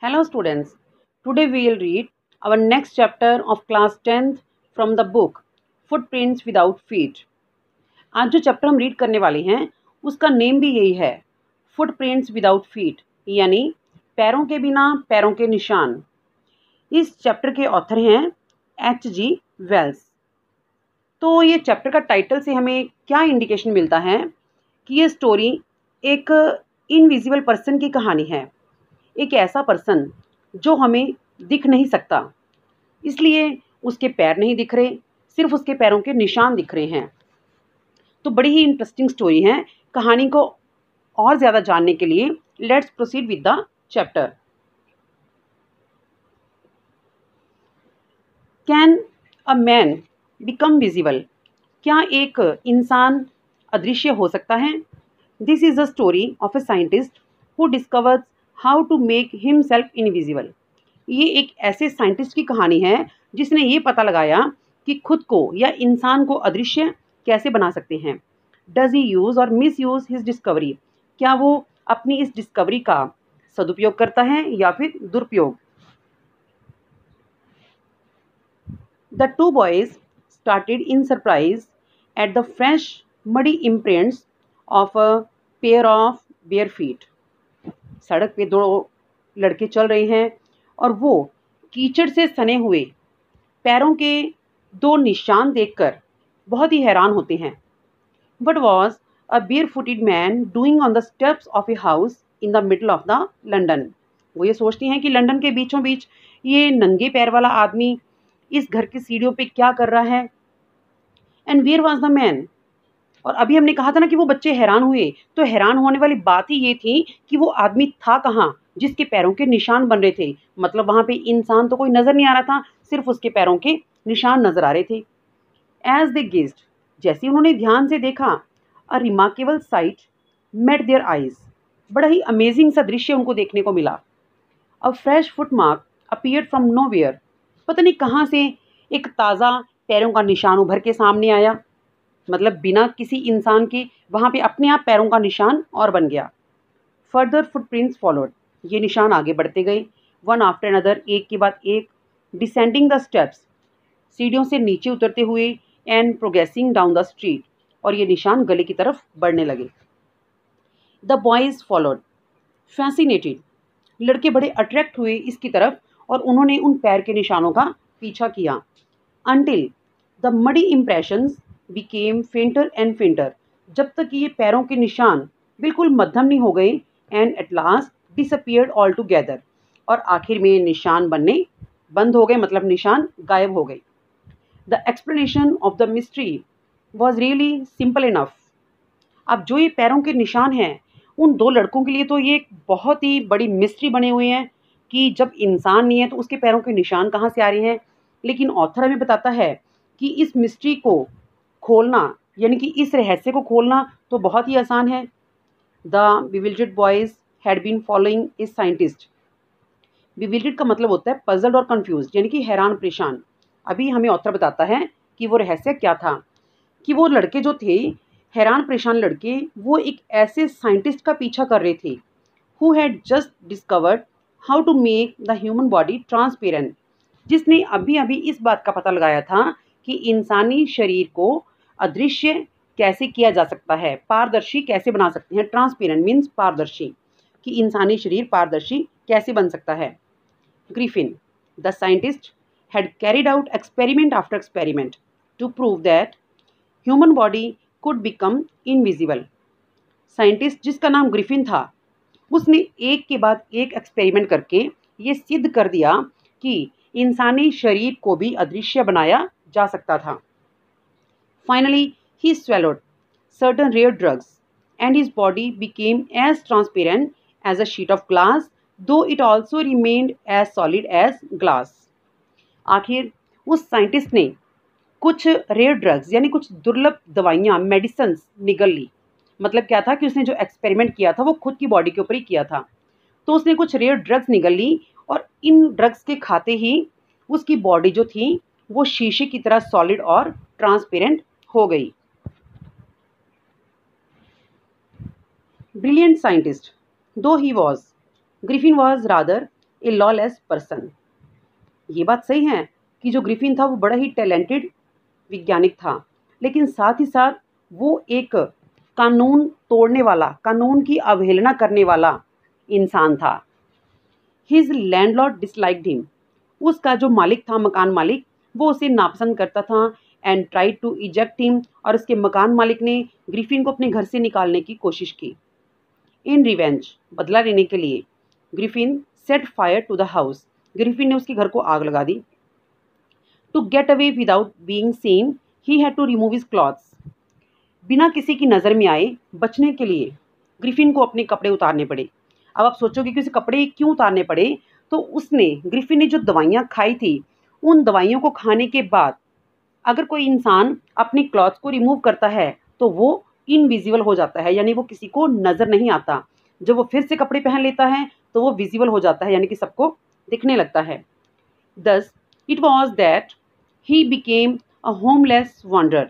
Hello students, today we will read our next chapter of class 10th from the book Footprints Without Feet. आज जो chapter हम read करने वाले हैं उसका नेम भी यही है, फुटप्रिंट्स विदाउट फीट, यानी पैरों के बिना पैरों के निशान। इस चैप्टर के ऑथर हैं H.G. वेल्स। तो ये चैप्टर का टाइटल से हमें क्या इंडिकेशन मिलता है कि ये स्टोरी एक इनविजिबल पर्सन की कहानी है, एक ऐसा पर्सन जो हमें दिख नहीं सकता, इसलिए उसके पैर नहीं दिख रहे, सिर्फ उसके पैरों के निशान दिख रहे हैं। तो बड़ी ही इंटरेस्टिंग स्टोरी है। कहानी को और ज़्यादा जानने के लिए let's proceed with the chapter. Can a man become visible? क्या एक इंसान अदृश्य हो सकता है? This is the story of a scientist who discovers how to make himself invisible. ये एक ऐसे साइंटिस्ट की कहानी है जिसने ये पता लगाया कि खुद को या इंसान को अदृश्य कैसे बना सकते हैं। डज ही यूज़ और मिस यूज़ हिज डिस्कवरी? क्या वो अपनी इस डिस्कवरी का सदुपयोग करता है या फिर दुरुपयोग? The two boys started in surprise at the fresh muddy imprints of a pair of bare feet. सड़क पे दो लड़के चल रहे हैं और वो कीचड़ से सने हुए पैरों के दो निशान देखकर बहुत ही हैरान होते हैं। What was a barefooted man doing on the steps of a house in the middle of the London? वो ये सोचते हैं कि लंदन के बीचों बीच ये नंगे पैर वाला आदमी इस घर की सीढ़ियों पे क्या कर रहा है। And where was the man? और अभी हमने कहा था ना कि वो बच्चे हैरान हुए, तो हैरान होने वाली बात ही ये थी कि वो आदमी था कहाँ जिसके पैरों के निशान बन रहे थे। मतलब वहाँ पे इंसान तो कोई नज़र नहीं आ रहा था, सिर्फ उसके पैरों के निशान नज़र आ रहे थे। एज दे गेज्ड, जैसे उन्होंने ध्यान से देखा, a remarkable sight met their eyes, बड़ा ही अमेजिंग सा दृश्य उनको देखने को मिला। A fresh footmark appeared from nowhere, पता नहीं कहाँ से एक ताज़ा पैरों का निशान उभर के सामने आया। मतलब बिना किसी इंसान के वहाँ पे अपने आप पैरों का निशान और बन गया। फर्दर फुटप्रिंट्स फॉलोड, ये निशान आगे बढ़ते गए, वन आफ्टर अनदर, एक के बाद एक, डिसेंडिंग द स्टेप्स, सीढ़ियों से नीचे उतरते हुए, and progressing down the street, और ये निशान गली की तरफ बढ़ने लगे। द बॉयज़ फॉलोड फैसिनेटेड, लड़के बड़े अट्रैक्ट हुए इसकी तरफ और उन्होंने उन पैर के निशानों का पीछा किया। Until the muddy impressions became फेंटर and फेंटर, जब तक ये पैरों के निशान बिल्कुल मध्यम नहीं हो गए, and at last disappeared all together, और आखिर में निशान बनने बंद हो गए, मतलब निशान गायब हो गए। The explanation of the mystery was really simple enough. अब जो ये पैरों के निशान हैं, उन दो लड़कों के लिए तो ये एक बहुत ही बड़ी मिस्ट्री बने हुए हैं कि जब इंसान नहीं है तो उसके पैरों के निशान कहाँ से आ रहे हैं। लेकिन ऑथर हमें बताता है कि इस मिस्ट्री को खोलना, यानी कि इस रहस्य को खोलना तो बहुत ही आसान है। The bewildered boys had been following a scientist. Bewildered का मतलब होता है पजल्ड और कंफ्यूज, यानी कि हैरान परेशान। अभी हमें ऑथर बताता है कि वो रहस्य क्या था, कि वो लड़के जो थे, हैरान परेशान लड़के, वो एक ऐसे साइंटिस्ट का पीछा कर रहे थे who had just discovered how to make the human body transparent, जिसने अभी अभी इस बात का पता लगाया था कि इंसानी शरीर को अदृश्य कैसे किया जा सकता है, पारदर्शी कैसे बना सकते हैं। ट्रांसपेरेंट मीन्स पारदर्शी, कि इंसानी शरीर पारदर्शी कैसे बन सकता है। Griffin, the scientist, had carried out experiment after experiment to prove that human body could become invisible. Scientist जिसका नाम ग्रिफिन था, उसने एक के बाद एक एक्सपेरिमेंट करके ये सिद्ध कर दिया कि इंसानी शरीर को भी अदृश्य बनाया जा सकता था। Finally he swallowed certain rare drugs and his body became as transparent as a sheet of glass, though it also remained as solid as glass. आखिर उस साइंटिस्ट ने कुछ रेयर ड्रग्स, यानी कुछ दुर्लभ दवाइयाँ, मेडिसिन निगल ली। मतलब क्या था कि उसने जो एक्सपेरिमेंट किया था वो खुद की बॉडी के ऊपर ही किया था, तो उसने कुछ रेयर ड्रग्स निगल ली और इन ड्रग्स के खाते ही उसकी बॉडी जो थी वो शीशे की तरह सॉलिड और ट्रांसपेरेंट हो गई। ब्रिलियंट साइंटिस्ट दो he was, Griffin was rather A lawless person. ये बात सही है कि जो ग्रिफिन था वो बड़ा ही टैलेंटेड वैज्ञानिक था, लेकिन साथ ही साथ वो एक कानून तोड़ने वाला, कानून की अवहेलना करने वाला इंसान था। His landlord disliked him. उसका जो मालिक था, मकान मालिक, वो उसे नापसंद करता था and tried to eject him. और उसके मकान मालिक ने ग्रिफिन को अपने घर से निकालने की कोशिश की। इन रिवेंज, बदला लेने के लिए, Griffin set fire to the house. Griffin ने उसके घर को आग लगा दी। To get away without being seen he had to remove his clothes. बिना किसी की नज़र में आए बचने के लिए ग्रिफिन को अपने कपड़े उतारने पड़े। अब आप सोचोगे कि उसे कपड़े क्यों उतारने पड़े, तो उसने, ग्रिफिन ने जो दवाइयाँ खाई थी, उन दवाइयों को खाने के बाद अगर कोई इंसान अपने क्लॉथ्स को रिमूव करता है तो वो इनविजिबल हो जाता है, यानी वो किसी को नज़र नहीं आता। जब वो फिर से कपड़े पहन लेता है तो वो विजिबल हो जाता है, यानी कि सबको दिखने लगता है। Thus it was that he became a homeless wanderer.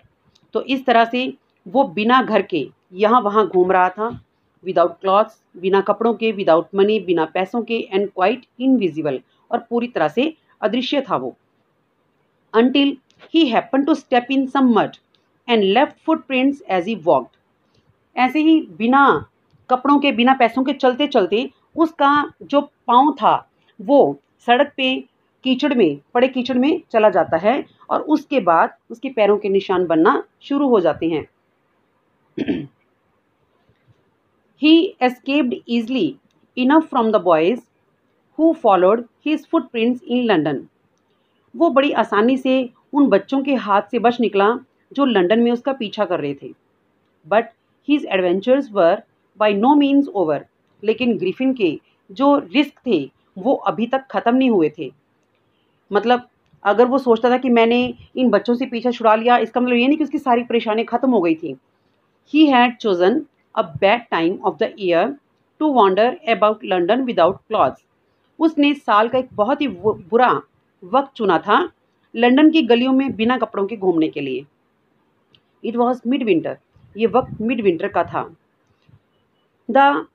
तो इस तरह से वो बिना घर के यहाँ वहाँ घूम रहा था, विदाउट क्लॉथ्स, बिना कपड़ों के, विदाउट मनी, बिना पैसों के, एंड क्वाइट इनविजिबल, और पूरी तरह से अदृश्य था वो। Until he happened to step in some mud and left footprints as he walked। ऐसे ही बिना कपड़ों के, बिना पैसों के चलते चलते उसका जो पाँव था वो सड़क पे कीचड़ में, पड़े कीचड़ में चला जाता है, और उसके बाद उसके पैरों के निशान बनना शुरू हो जाते हैं। He escaped easily enough from the boys who followed his footprints in London। वो बड़ी आसानी से उन बच्चों के हाथ से बच निकला जो लंदन में उसका पीछा कर रहे थे। But his adventures were by no means over. लेकिन ग्रिफिन के जो रिस्क थे वो अभी तक ख़त्म नहीं हुए थे। मतलब अगर वो सोचता था कि मैंने इन बच्चों से पीछा छुड़ा लिया, इसका मतलब ये नहीं कि उसकी सारी परेशानी ख़त्म हो गई थी। He had chosen a bad time of the year to wander about London without clothes. उसने साल का एक बहुत ही बुरा वक्त चुना था लंदन की गलियों में बिना कपड़ों के घूमने के लिए। It was mid winter. ये वक्त मिड विंटर का था। The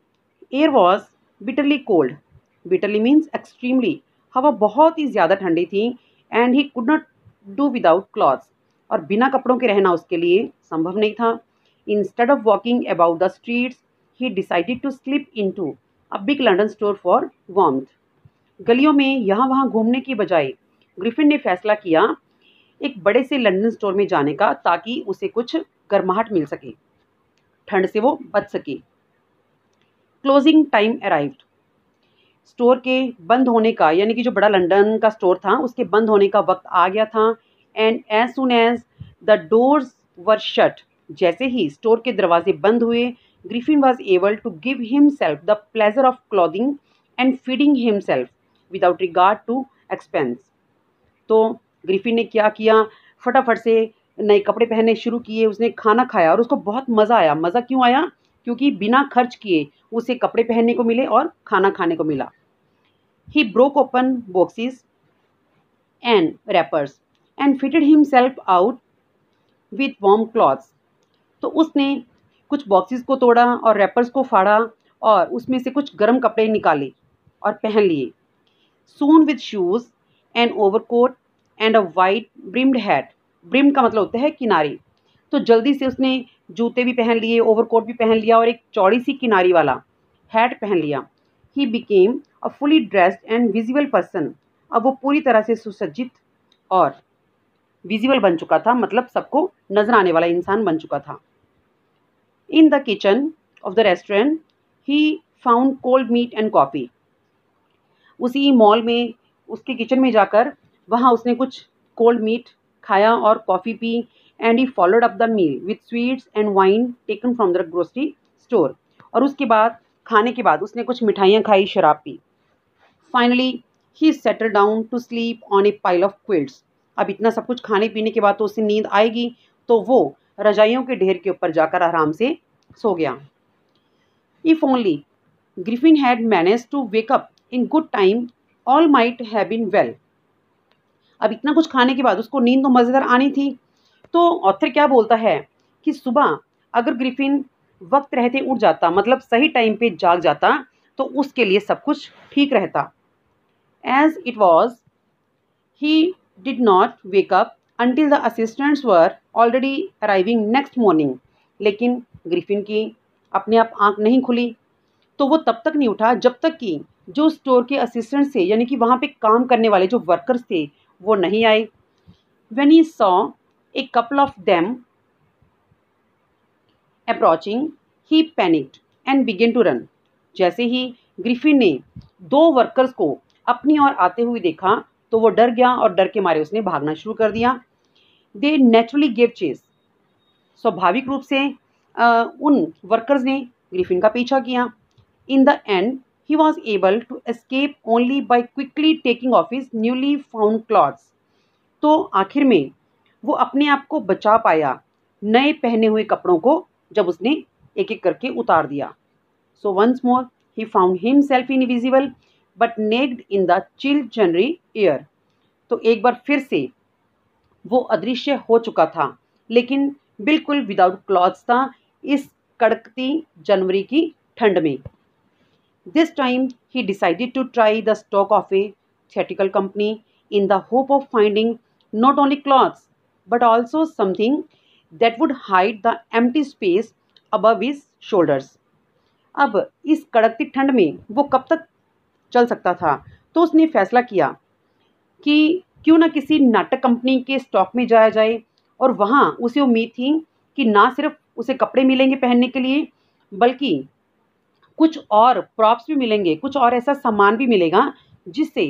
air was bitterly cold. Bitterly means extremely. हवा बहुत ही ज़्यादा ठंडी थी। And he could not do without clothes. और बिना कपड़ों के रहना उसके लिए संभव नहीं था। Instead of walking about the streets he decided to slip into a big London store for warmth. गलियों में यहाँ वहाँ घूमने की बजाय ग्रिफिन ने फैसला किया एक बड़े से लंदन स्टोर में जाने का, ताकि उसे कुछ गर्माहट मिल सके, ठंड से वो बच सके। Closing time arrived. स्टोर के बंद होने का, यानी कि जो बड़ा लंदन का स्टोर था उसके बंद होने का वक्त आ गया था। And as soon as the doors were shut, जैसे ही स्टोर के दरवाजे बंद हुए, Griffin was able to give himself the pleasure of clothing and feeding himself without regard to expense. तो ग्रिफिन ने क्या किया, फटाफट से नए कपड़े पहनने शुरू किए, उसने खाना खाया और उसको बहुत मज़ा आया। मज़ा क्यों आया? क्योंकि बिना खर्च किए उसे कपड़े पहनने को मिले और खाना खाने को मिला। He broke open boxes and rappers and fitted himself out with warm clothes. तो उसने कुछ बॉक्सेस को तोड़ा और रैपर्स को फाड़ा और उसमें से कुछ गर्म कपड़े निकाले और पहन लिए। Soon with shoes and overcoat and a white brimmed hat. Brimmed का मतलब होता है किनारी। तो जल्दी से उसने जूते भी पहन लिए, ओवरकोट भी पहन लिया और एक चौड़ी सी किनारी वाला हैट पहन लिया। ही became a fully dressed and visible person. अब वो पूरी तरह से सुसज्जित और विजिबल बन चुका था, मतलब सबको नजर आने वाला इंसान बन चुका था। In the kitchen of the restaurant he found cold meat and coffee. उसी मॉल में, उसके किचन में जाकर वहाँ उसने कुछ कोल्ड मीट खाया और कॉफ़ी पी। And he followed up the meal with sweets and wine taken from the grocery store. और उसके बाद, खाने के बाद, उसने कुछ मिठाइयाँ खाई, शराब पी। Finally he settled down to sleep on a pile of quilts. अब इतना सब कुछ खाने पीने के बाद तो उसे नींद आएगी, तो वो रजाइयों के ढेर के ऊपर जाकर आराम से सो गया। If only Griffin had managed to wake up in good time, all might have been well. अब इतना कुछ खाने के बाद उसको नींद तो मज़ेदार आनी थी। तो ऑथर क्या बोलता है कि सुबह अगर ग्रिफिन वक्त रहते उठ जाता, मतलब सही टाइम पे जाग जाता, तो उसके लिए सब कुछ ठीक रहता। As it was, he did not wake up until the assistants were already arriving next morning. लेकिन ग्रिफिन की अपने आप आंख नहीं खुली, तो वो तब तक नहीं उठा जब तक कि जो स्टोर के असिस्टेंट थे, यानी कि वहाँ पे काम करने वाले जो वर्कर्स थे, वो नहीं आए. When he saw a couple of them approaching, he panicked and began to run. जैसे ही ग्रिफिन ने दो वर्कर्स को अपनी ओर आते हुए देखा तो वो डर गया और डर के मारे उसने भागना शुरू कर दिया. दे नेचुरली गेव चेस. स्वाभाविक रूप से उन वर्कर्स ने ग्रिफिन का पीछा किया. In the end he was able to escape only by quickly taking off his newly found clothes. तो आखिर में वो अपने आप को बचा पाया नए पहने हुए कपड़ों को जब उसने एक एक करके उतार दिया. So once more he found himself invisible but naked in the chill January air. तो एक बार फिर से वो अदृश्य हो चुका था, लेकिन बिल्कुल विदाउट क्लॉथ्स था इस कड़कती जनवरी की ठंड में. This time he decided to try the stock of a theatrical company in the hope of finding not only clothes but also something that would hide the empty space above his shoulders. अब इस कड़कती ठंड में वो कब तक चल सकता था, तो उसने फैसला किया कि क्यों ना किसी नाटक कंपनी के स्टॉक में जाया जाए. और वहाँ उसे उम्मीद थी कि ना सिर्फ उसे कपड़े मिलेंगे पहनने के लिए, बल्कि कुछ और प्रॉप्स भी मिलेंगे, कुछ और ऐसा सामान भी मिलेगा जिससे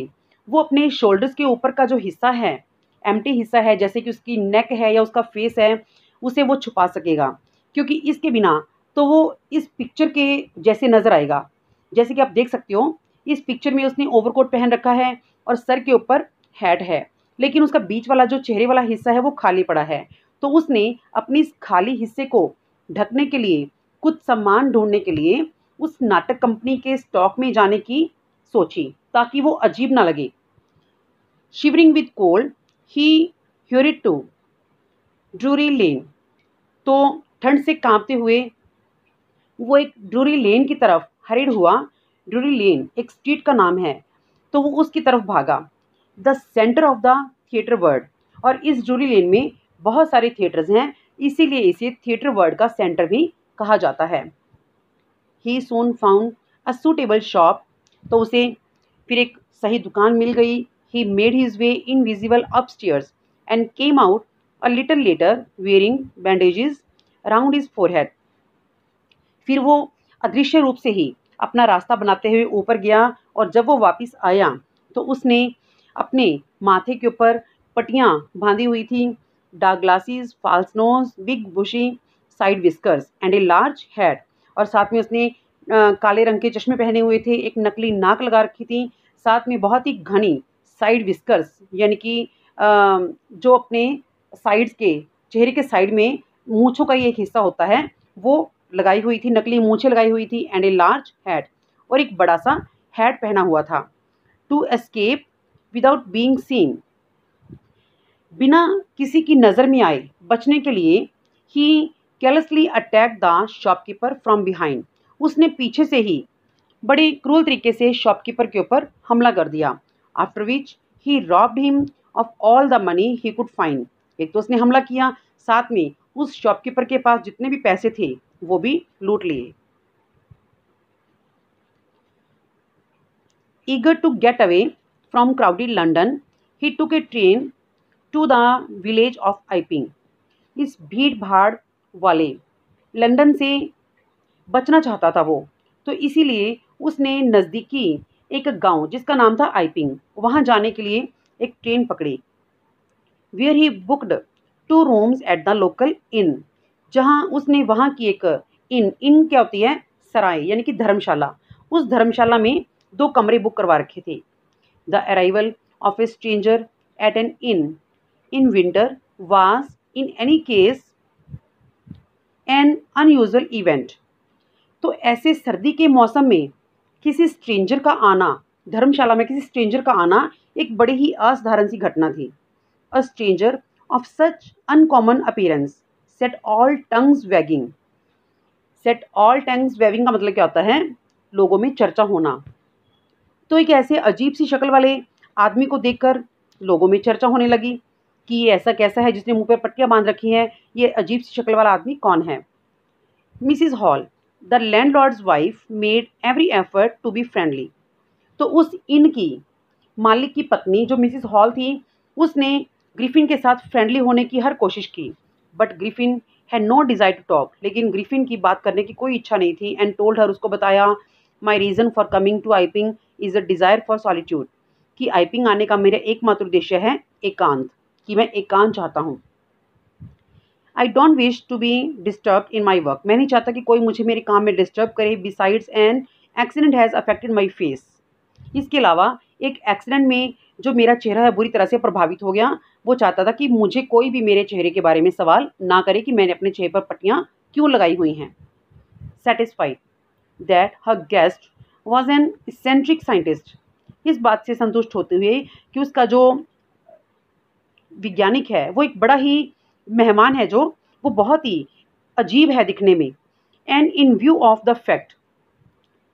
वो अपने शोल्डर्स के ऊपर का जो हिस्सा है, एम्प्टी हिस्सा है, जैसे कि उसकी नेक है या उसका फेस है, उसे वो छुपा सकेगा. क्योंकि इसके बिना तो वो इस पिक्चर के जैसे नज़र आएगा. जैसे कि आप देख सकते हो इस पिक्चर में उसने ओवरकोट पहन रखा है और सर के ऊपर हैट है, लेकिन उसका बीच वाला जो चेहरे वाला हिस्सा है वो खाली पड़ा है. तो उसने अपनी इस खाली हिस्से को ढकने के लिए, कुछ सामान ढूंढने के लिए उस नाटक कंपनी के स्टॉक में जाने की सोची ताकि वो अजीब ना लगे. Shivering with cold he hurried to Drury Lane. तो ठंड से कांपते हुए वो एक ड्रूरी लेन की तरफ हरिड हुआ. ड्रूरी लेन एक स्ट्रीट का नाम है, तो वो उसकी तरफ भागा. The centre of the theatre world. और इस ड्रूरी लेन में बहुत सारे थिएटर्स हैं, इसीलिए इसे थिएटर वर्ल्ड का सेंटर भी कहा जाता है. ही सून फाउंड अ सूटेबल शॉप. तो उसे फिर एक सही दुकान मिल गई. He made his way invisible upstairs and came out a little letter wearing bandages around his forehead. फिर वो अदृश्य रूप से ही अपना रास्ता बनाते हुए ऊपर गया, और जब वो वापस आया तो उसने अपने माथे के ऊपर पट्टियाँ बांधी हुई थी. Dark glasses, false nose, big bushy side whiskers and a large head. और साथ में उसने काले रंग के चश्मे पहने हुए थे, एक नकली नाक लगा रखी थी, साथ में बहुत ही घनी साइड विस्कर्स, यानी कि जो अपने साइड्स के चेहरे के साइड में मूँछों का ही एक हिस्सा होता है, वो लगाई हुई थी, नकली मूँछें लगाई हुई थी. And a large hat. और एक बड़ा सा हैट पहना हुआ था. To escape without being seen. बिना किसी की नज़र में आए बचने के लिए he carelessly attack the shopkeeper from behind. उसने पीछे से ही बड़े क्रूल तरीके से शॉपकीपर के ऊपर हमला कर दिया. After which he robbed him of all the money he could find. एक तो उसने हमला किया, साथ में उस शॉपकीपर के पास जितने भी पैसे थे वो भी लूट लिए. Eager to get away from crowded London he took a train to the village of Iping. इस भीड़ भाड़ वाले लंदन से बचना चाहता था वो, तो इसीलिए उसने नज़दीकी एक गांव जिसका नाम था आइपिंग, वहाँ जाने के लिए एक ट्रेन पकड़ी. Where he booked 2 rooms at the local inn. जहाँ उसने वहाँ की एक इन क्या होती है, सराय यानी कि धर्मशाला. उस धर्मशाला में 2 कमरे बुक करवा रखे थे. The arrival of A stranger eight N in winter was in any case N unusual event. तो ऐसे सर्दी के मौसम में किसी स्ट्रेंजर का आना, धर्मशाला में किसी स्ट्रेंजर का आना एक बड़ी ही असाधारण सी घटना थी. A stranger of such uncommon appearance set all tongues waging. Set all tongues waging का मतलब क्या होता है, लोगों में चर्चा होना. तो एक ऐसे अजीब सी शक्ल वाले आदमी को देखकर लोगों में चर्चा होने लगी कि ये ऐसा कैसा है जिसने मुंह पर पट्टियां बांध रखी हैं, ये अजीब सी शक्ल वाला आदमी कौन है। Mrs Hall, the landlord's wife, made every effort to be friendly. तो उस इन की मालिक की पत्नी जो मिसिज हॉल थी, उसने ग्रिफिन के साथ फ्रेंडली होने की हर कोशिश की, but Griffin had no desire to talk. लेकिन ग्रिफिन की बात करने की कोई इच्छा नहीं थी। एंड टोल्ड हर, उसको बताया, my reason for coming to Iping is a desire for solitude, कि आइपिंग आने का मेरा एकमात्र उद्देश्य है एकांत, कि मैं एकांत चाहता हूँ। I don't wish to be disturb in my work, मैं नहीं चाहता कि कोई मुझे मेरे काम में डिस्टर्ब करे। Besides an accident has affected my face, इसके अलावा एक एक्सीडेंट में जो मेरा चेहरा है बुरी तरह से प्रभावित हो गया। वो चाहता था कि मुझे कोई भी मेरे चेहरे के बारे में सवाल ना करे कि मैंने अपने चेहरे पर पट्टियाँ क्यों लगाई हुई हैं। Satisfied that her guest was an eccentric scientist, इस बात से संतुष्ट होते हुए कि उसका जो वैज्ञानिक है वो एक बड़ा ही मेहमान है, जो वो बहुत ही अजीब है दिखने में। And in view of the fact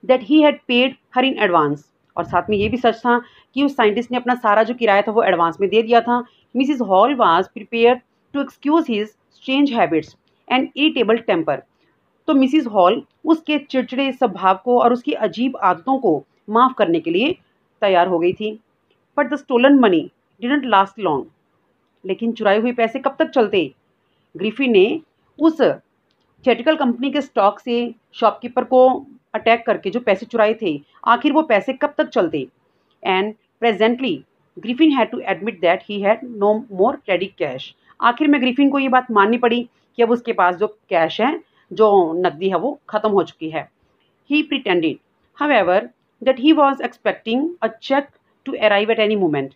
that he had paid her in advance, और साथ में ये भी सच था कि उस साइंटिस्ट ने अपना सारा जो किराया था वो एडवांस में दे दिया था। Mrs Hall was prepared to excuse his strange habits and irritable temper. तो मिसिज हॉल उसके चिड़चिड़े स्वभाव को और उसकी अजीब आदतों को माफ़ करने के लिए तैयार हो गई थी। But the stolen money didn't last long, लेकिन चुराए हुए पैसे कब तक चलते। ग्रिफिन ने उस थेटिकल कंपनी के स्टॉक से शॉपकीपर को अटैक करके जो पैसे चुराए थे, आखिर वो पैसे कब तक चलते। And presently Griffin had to admit that he had no more ready cash, आखिर में ग्रिफिन को ये बात माननी पड़ी कि अब उसके पास जो कैश है, जो नकदी है, वो ख़त्म हो चुकी है। He pretended however that he was expecting a cheque to arrive at any moment,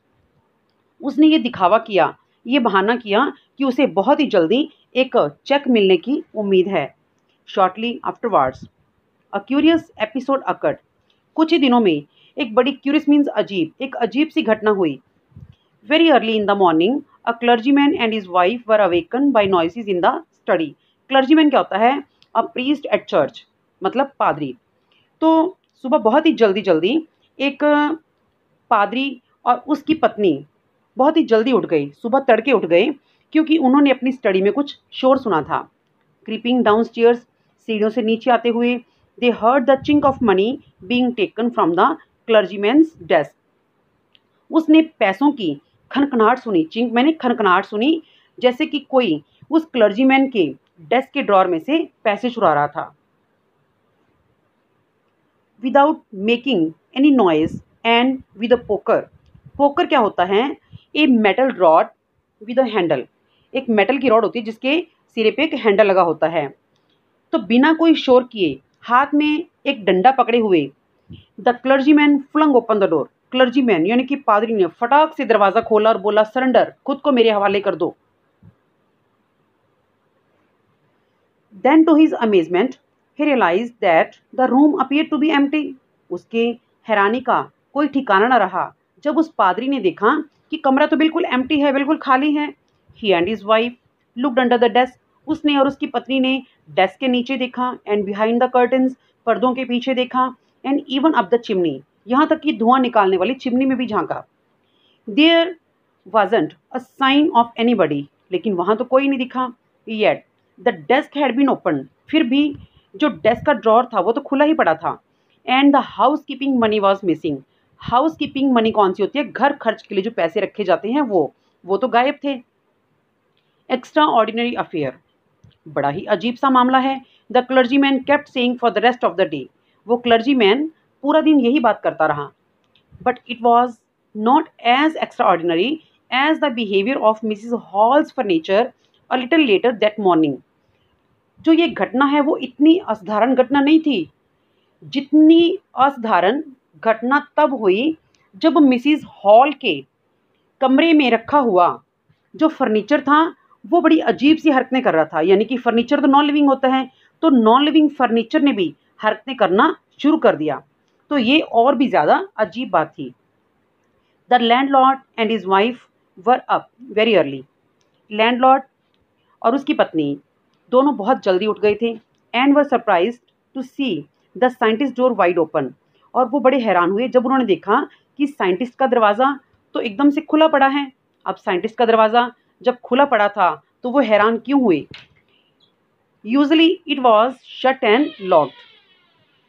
उसने ये दिखावा किया, ये बहाना किया कि उसे बहुत ही जल्दी एक चेक मिलने की उम्मीद है। Shortly afterwards a curious episode occurred, कुछ ही दिनों में एक बड़ी क्यूरियस मीन्स अजीब, एक अजीब सी घटना हुई। Very early in the morning a clergyman and his wife were awaken by noises in the study. Clergyman क्या होता है? अ प्रीस्ट एट चर्च, मतलब पादरी। तो सुबह बहुत ही जल्दी जल्दी एक पादरी और उसकी पत्नी बहुत ही जल्दी उठ गई, सुबह तड़के उठ गए, क्योंकि उन्होंने अपनी स्टडी में कुछ शोर सुना था। क्रीपिंग डाउन स्टेयर्स, सीढ़ियों से नीचे आते हुए, they heard the chink of money being taken from the clergyman's desk, उसने पैसों की खनखनाहट सुनी। चिंक मैंने खनखनाहट सुनी, जैसे कि कोई उस क्लर्जीमैन के डेस्क के ड्रॉर में से पैसे चुरा रहा था। Without making any noise and with a poker, poker क्या होता है? A metal rod with a handle, एक मेटल की रॉड होती है जिसके सिरे पे एक हैंडल लगा होता है। तो बिना कोई शोर किए, हाथ में एक डंडा पकड़े हुए, the clergyman flung open the door, clergyman यानी कि पादरी ने फटाक से दरवाजा खोला और बोला, सरेंडर, खुद को मेरे हवाले कर दो। Then to his amazement he realize that the room appear to be empty, उसके हैरानी का कोई ठिकाना न रहा जब उस पादरी ने देखा कि कमरा तो बिल्कुल एम्प्टी है, बिल्कुल खाली है। He and his wife looked under the desk, उसने और उसकी पत्नी ने डेस्क के नीचे देखा, एंड बिहाइंड द कर्टन्स, पर्दों के पीछे देखा, and even up the chimney, यहाँ तक कि धुआं निकालने वाली चिमनी में भी झांका। There wasn't a sign of anybody, लेकिन वहाँ तो कोई नहीं दिखा। Yet the desk had been open, फिर भी जो डेस्क का ड्रॉर था वो तो खुला ही पड़ा था। And the house keeping money was missing, house keeping money कौन सी होती है? घर खर्च के लिए जो पैसे रखे जाते हैं वो तो गायब थे। एक्स्ट्रा ऑर्डिनरी अफेयर, बड़ा ही अजीब सा मामला है। The clergyman kept saying for the rest of the day, वो क्लर्जीमैन पूरा दिन यही बात करता रहा। But it was not as extraordinary as the behaviour of Mrs Hall's furniture a little later that morning, जो ये घटना है वो इतनी असाधारण घटना नहीं थी जितनी असाधारण घटना तब हुई जब मिसिज हॉल के कमरे में रखा हुआ जो फर्नीचर था वो बड़ी अजीब सी हरकतें कर रहा था। यानी कि फर्नीचर तो नॉन लिविंग होता है, तो नॉन लिविंग फर्नीचर ने भी हरकतें करना शुरू कर दिया। तो ये और भी ज़्यादा अजीब बात थी। The landlord and his wife were up very early, landlord और उसकी पत्नी दोनों बहुत जल्दी उठ गए थे। And were surprise to see the scientist door wide open, और वो बड़े हैरान हुए जब उन्होंने देखा कि साइंटिस्ट का दरवाज़ा तो एकदम से खुला पड़ा है। अब साइंटिस्ट का दरवाज़ा जब खुला पड़ा था तो वो हैरान क्यों हुए? Usually it was shut and locked.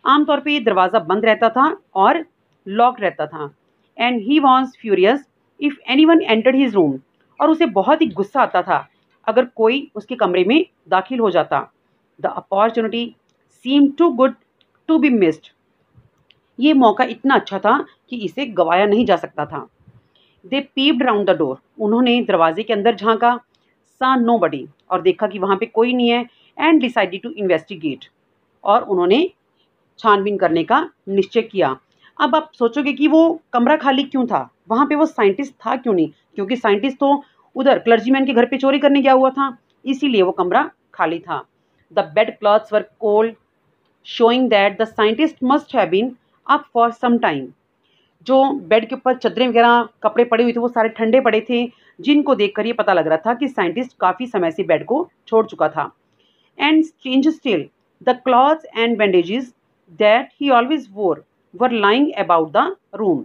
आमतौर पे ये दरवाज़ा बंद रहता था और लॉक रहता था। And he was furious if any one entered his room. और उसे बहुत ही गुस्सा आता था अगर कोई उसके कमरे में दाखिल हो जाता। The opportunity seem too good to be missed. ये मौका इतना अच्छा था कि इसे गवाया नहीं जा सकता था। दे पीप्ड राउंड द डोर। उन्होंने दरवाजे के अंदर झांका। सा नो बडी। और देखा कि वहाँ पे कोई नहीं है। And decided to investigate. और उन्होंने छानबीन करने का निश्चय किया। अब आप सोचोगे कि वो कमरा खाली क्यों था, वहाँ पे वो साइंटिस्ट था क्यों नहीं? क्योंकि साइंटिस्ट तो उधर क्लर्जीमैन के घर पे चोरी करने गया हुआ था, इसीलिए वो कमरा खाली था। The bed clothes were cold, showing that the scientist must have been up for some time. जो बेड के ऊपर चद्दरें वगैरह कपड़े पड़े हुए थे वो सारे ठंडे पड़े थे, जिनको देखकर ये पता लग रहा था कि साइंटिस्ट काफ़ी समय से बेड को छोड़ चुका था। And strange still, the clothes and bandages that he always wore were lying about the room.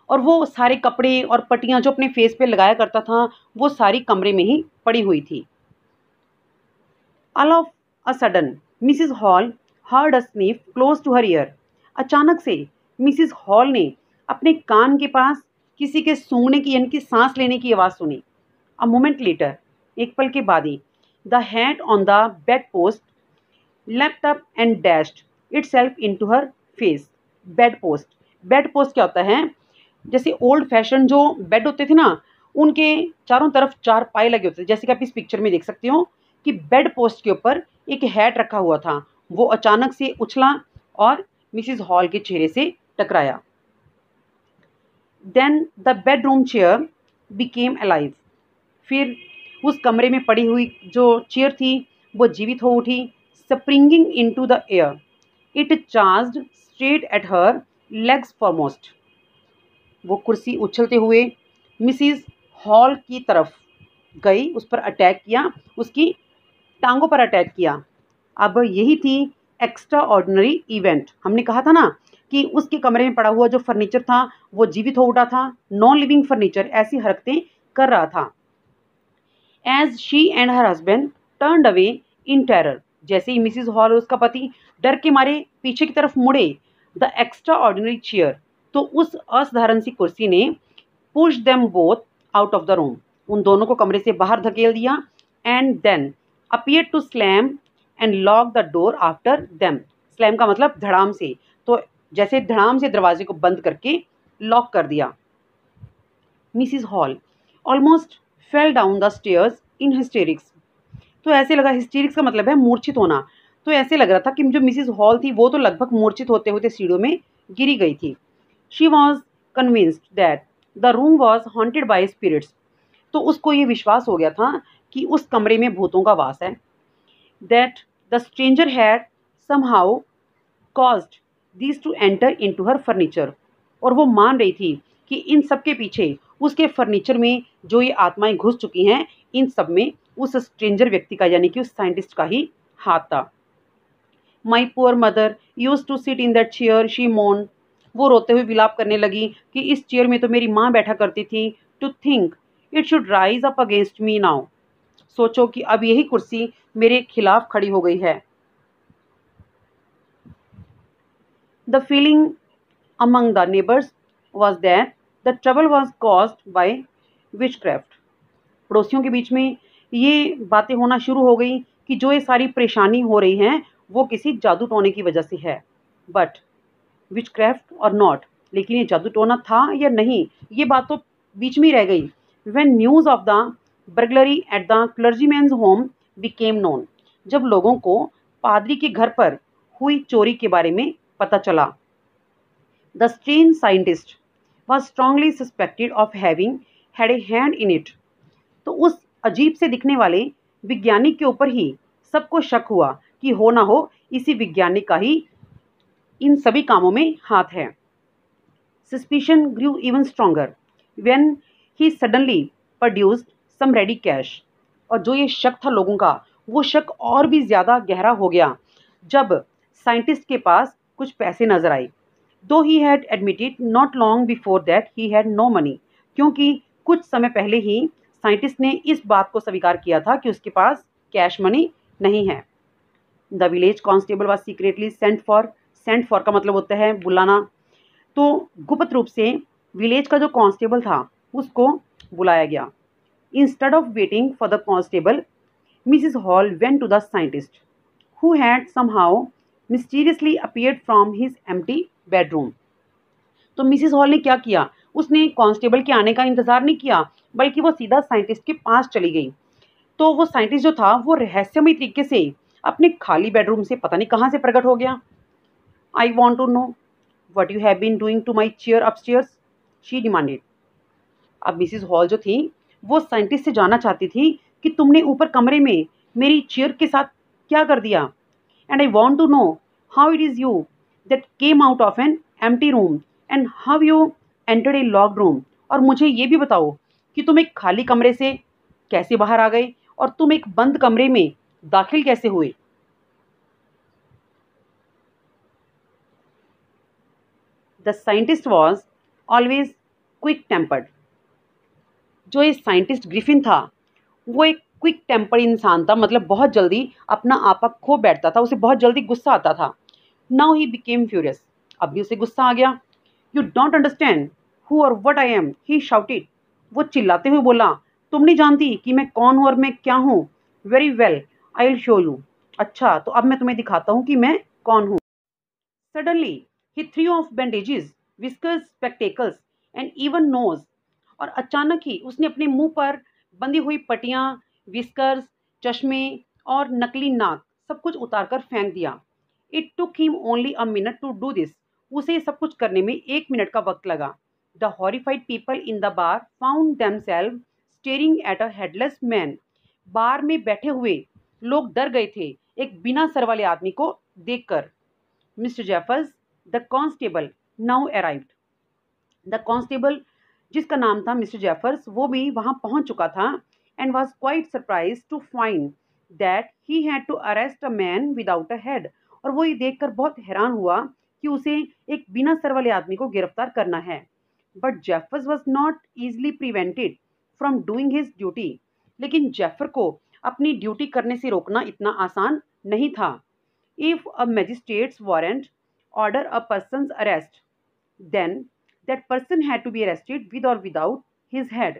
और वो सारे कपड़े और पट्टियाँ जो अपने फेस पे लगाया करता था वो सारी कमरे में ही पड़ी हुई थी। All of a sudden Mrs Hall heard a sniff close to her ear. अचानक से मिसिस हॉल ने अपने कान के पास किसी के सूंघने की यानी कि सांस लेने की आवाज़ सुनी। अ मोमेंट लेटर, एक पल के बाद ही, the hand on the bed post leapt up and dashed itself into her face. Bed post, bed post क्या होता है? जैसे ओल्ड फैशन जो बेड होते थे ना, उनके चारों तरफ चार पाए लगे होते थे, जैसे कि आप इस पिक्चर में देख सकते हो कि बेड पोस्ट के ऊपर एक हैट रखा हुआ था। वो अचानक से उछला और मिसिस हॉल के चेहरे से टकराया। Then the bedroom chair became alive. फिर उस कमरे में पड़ी हुई जो चेयर थी वो जीवित हो उठी। Springing into the air, it charged straight at her legs foremost. वो कुर्सी उछलते हुए मिसिस हॉल की तरफ गई, उस पर अटैक किया, उसकी टांगों पर अटैक किया। अब यही थी एक्स्ट्रा ऑर्डिनरी इवेंट। हमने कहा था ना कि उसके कमरे में पड़ा हुआ जो फर्नीचर था वो जीवित हो उठा था। नॉन लिविंग फर्नीचर ऐसी हरकतें कर रहा था। As she and her husband turned away in terror, जैसे ही मिसिज हॉल और उसका पति डर के मारे पीछे की तरफ मुड़े, द एक्स्ट्रा ऑर्डिनरी चेयर, तो उस असाधारण सी कुर्सी ने push them both out of the room, उन दोनों को कमरे से बाहर धकेल दिया। And then appear to slam and lock the door after them. Slam का मतलब धड़ाम से, तो जैसे धड़ाम से दरवाजे को बंद करके लॉक कर दिया। Mrs hall almost fell down the stairs in hysterics. तो ऐसे लगा, हिस्टेरिक्स का मतलब है मूर्छित होना, तो ऐसे लग रहा था कि जो मिसिज हॉल थी वो तो लगभग मूर्छित होते होते सीढ़ियों में गिरी गई थी। She was convinced that the room was haunted by spirits. तो उसको ये विश्वास हो गया था कि उस कमरे में भूतों का वास है। That the stranger had somehow caused these two enter into her furniture. और वो मान रही थी कि इन सब के पीछे उसके फर्नीचर में जो ये आत्माएं घुस चुकी हैं, इन सब में उस स्ट्रेंजर व्यक्ति का यानी कि उस साइंटिस्ट का ही हाथ था। My poor mother use to sit in that chair, she moan. वो रोते हुए विलाप करने लगी कि इस चेयर में तो मेरी माँ बैठा करती थी। To think it should rise up against me now. सोचो कि अब यही कुर्सी मेरे खिलाफ खड़ी हो गई है। The feeling among the neighbors was that the trouble was caused by witchcraft। पड़ोसियों के बीच में ये बातें होना शुरू हो गई कि जो ये सारी परेशानी हो रही हैं वो किसी जादू टोने की वजह से है। बट विचक्राफ्ट और नॉट, लेकिन ये जादू टोना था या नहीं, ये बात तो बीच में ही रह गई। When news of the burglary at the clergyman's home became known, जब लोगों को पादरी के घर पर हुई चोरी के बारे में पता चला। The strange scientist was strongly suspected of having had a hand in it। तो उस अजीब से दिखने वाले विज्ञानिक के ऊपर ही सबको शक हुआ कि हो ना हो इसी वैज्ञानिक का ही इन सभी कामों में हाथ है। Suspicion grew even stronger when he suddenly produced some ready cash। और जो ये शक था लोगों का, वो शक और भी ज़्यादा गहरा हो गया जब साइंटिस्ट के पास कुछ पैसे नजर आए। Though he had admitted not long before that he had no money, क्योंकि कुछ समय पहले ही साइंटिस्ट ने इस बात को स्वीकार किया था कि उसके पास कैश मनी नहीं है। The village constable was secretly sent for का मतलब होता है बुलाना। तो गुप्त रूप से विलेज का जो कांस्टेबल था उसको बुलाया गया। Instead of waiting for the constable, Mrs Hall went to the scientist who had somehow mysteriously appeared from his empty bedroom. तो मिसिस हॉल ने क्या किया, उसने कांस्टेबल के आने का इंतजार नहीं किया, बल्कि वो सीधा साइंटिस्ट के पास चली गई। तो वो साइंटिस्ट जो था वो रहस्यमय तरीके से अपने खाली बेडरूम से पता नहीं कहाँ से प्रकट हो गया। I want to know what you have been doing to my chair upstairs, she demanded. अब मिसिस हॉल जो थी वो साइंटिस्ट से जानना चाहती थी कि तुमने ऊपर कमरे में मेरी चेयर के साथ क्या कर दिया। And I want to know how it is you that came out of an empty room and how you entered a locked room. और मुझे ये भी बताओ कि तुम एक खाली कमरे से कैसे बाहर आ गए और तुम एक बंद कमरे में दाखिल कैसे हुए। The scientist was always quick tempered. जो ये साइंटिस्ट ग्रिफिन था वो एक क्विक टेम्पर इंसान था, मतलब बहुत जल्दी अपना आपा खो बैठता था, उसे बहुत जल्दी गुस्सा आता था। नाउ ही बिकेम फ्यूरियस, अब भी उसे गुस्सा आ गया। यू डोंट अंडरस्टैंड हु और what I am, he shouted. वो चिल्लाते हुए बोला, तुम नहीं जानती कि मैं कौन हूँ और मैं क्या हूँ। Very well, I will show you. अच्छा तो अब मैं तुम्हें दिखाता हूँ कि मैं कौन हूँ। Suddenly he threw off bandages, whiskers, spectacles and even nose. और अचानक ही उसने अपने मुंह पर बंधी हुई पट्टियां, विस्कर्स, चश्मे और नकली नाक सब कुछ उतारकर फेंक दिया। It took him only a minute to do this. उसे ये सब कुछ करने में 1 मिनट का वक्त लगा। The horrified people in the bar found themselves staring at a headless man. Bar में बैठे हुए लोग डर गए थे एक बिना सर वाले आदमी को देखकर। Mister Jeffers the constable now arrived. The constable जिसका नाम था मिस्टर जेफर्स वो भी वहां पहुंच चुका था and was quite surprise to find that he had to arrest a man without a head. और वो ये देखकर बहुत हैरान हुआ कि उसे एक बिना सर वाले आदमी को गिरफ्तार करना है। But Jeffers was not easily prevented from doing his duty. लेकिन जेफर को अपनी ड्यूटी करने से रोकना इतना आसान नहीं था। If a magistrate's warrant order a person's arrest, then that person had to be arrested with or without his head.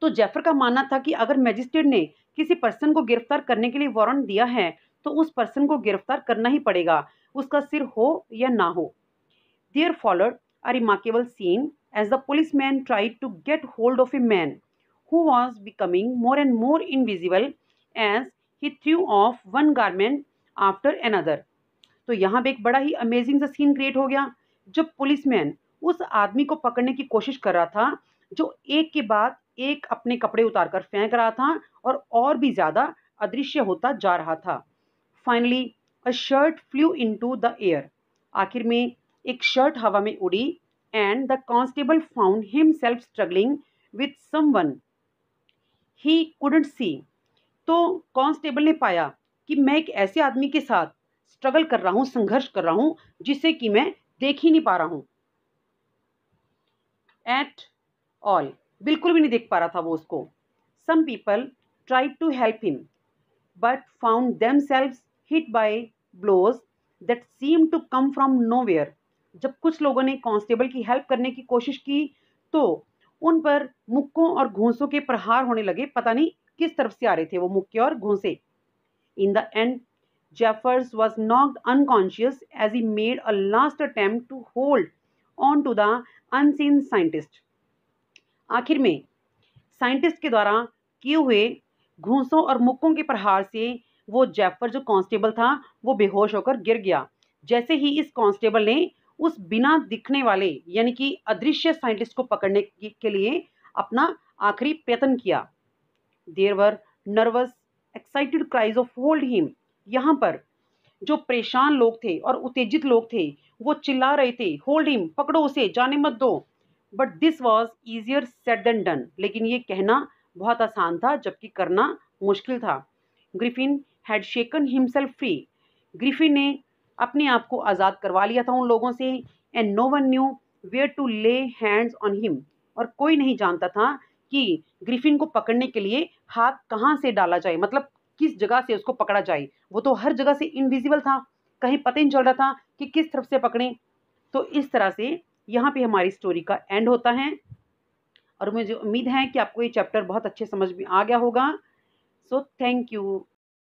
तो जेफर का मानना था कि अगर मैजिस्ट्रेट ने किसी पर्सन को गिरफ्तार करने के लिए वारंट दिया है तो उस पर्सन को गिरफ्तार करना ही पड़ेगा, उसका सिर हो या ना हो। There followed a remarkable scene as the policeman tried to get hold of a man who was becoming more and more invisible as he threw off one garment after another. तो यहाँ पे एक बड़ा ही अमेजिंग सा scene create हो गया जब पुलिसमैन उस आदमी को पकड़ने की कोशिश कर रहा था जो एक के बाद एक अपने कपड़े उतारकर फेंक रहा था और भी ज्यादा अदृश्य होता जा रहा था। Finally a shirt flu into the air. आखिर में एक शर्ट हवा में उड़ी and the constable found himself struggling with someone he couldn't see. तो कांस्टेबल ने पाया कि मैं एक ऐसे आदमी के साथ स्ट्रगल कर रहा हूँ, संघर्ष कर रहा हूँ जिसे कि मैं देख ही नहीं पा रहा हूँ एट ऑल। बिल्कुल भी नहीं देख पा रहा था वो उसको। Some people tried to help him but found themselves hit by blows that seem to come from nowhere. जब कुछ लोगों ने कांस्टेबल की हेल्प करने की कोशिश की तो उन पर मुक्कों और घूंसों के प्रहार होने लगे, पता नहीं किस तरफ से आ रहे थे वो मुक्के और घूंसे। In the end Jeffers was knocked unconscious as he made a last attempt to hold on to the unseen scientist. आखिर में साइंटिस्ट के द्वारा किए हुए घूंसों और मुक्कों के प्रहार से वो जेफर जो कांस्टेबल था वो बेहोश होकर गिर गया। जैसे ही इस कांस्टेबल ने उस बिना दिखने वाले यानी कि अदृश्य साइंटिस्ट को पकड़ने के लिए अपना आखिरी प्रयत्न किया। There were nervous excited cries of hold him. यहाँ पर जो परेशान लोग थे और उत्तेजित लोग थे वो चिल्ला रहे थे, होल्ड हिम, पकड़ो उसे, जाने मत दो। But this was easier said than done. लेकिन ये कहना बहुत आसान था जबकि करना मुश्किल था। Griffin had shaken himself free. Griffin ने अपने आप को आज़ाद करवा लिया था उन लोगों से। And no one knew where to lay hands on him, और कोई नहीं जानता था कि ग्रिफिन को पकड़ने के लिए हाथ कहाँ से डाला जाए, मतलब किस जगह से उसको पकड़ा जाए। वो तो हर जगह से इनविजिबल था, कहीं पता ही नहीं चल रहा था कि किस तरफ से पकड़ें। तो इस तरह से यहाँ पे हमारी स्टोरी का एंड होता है, और मुझे उम्मीद है कि आपको ये चैप्टर बहुत अच्छे समझ में आ गया होगा। So thank you.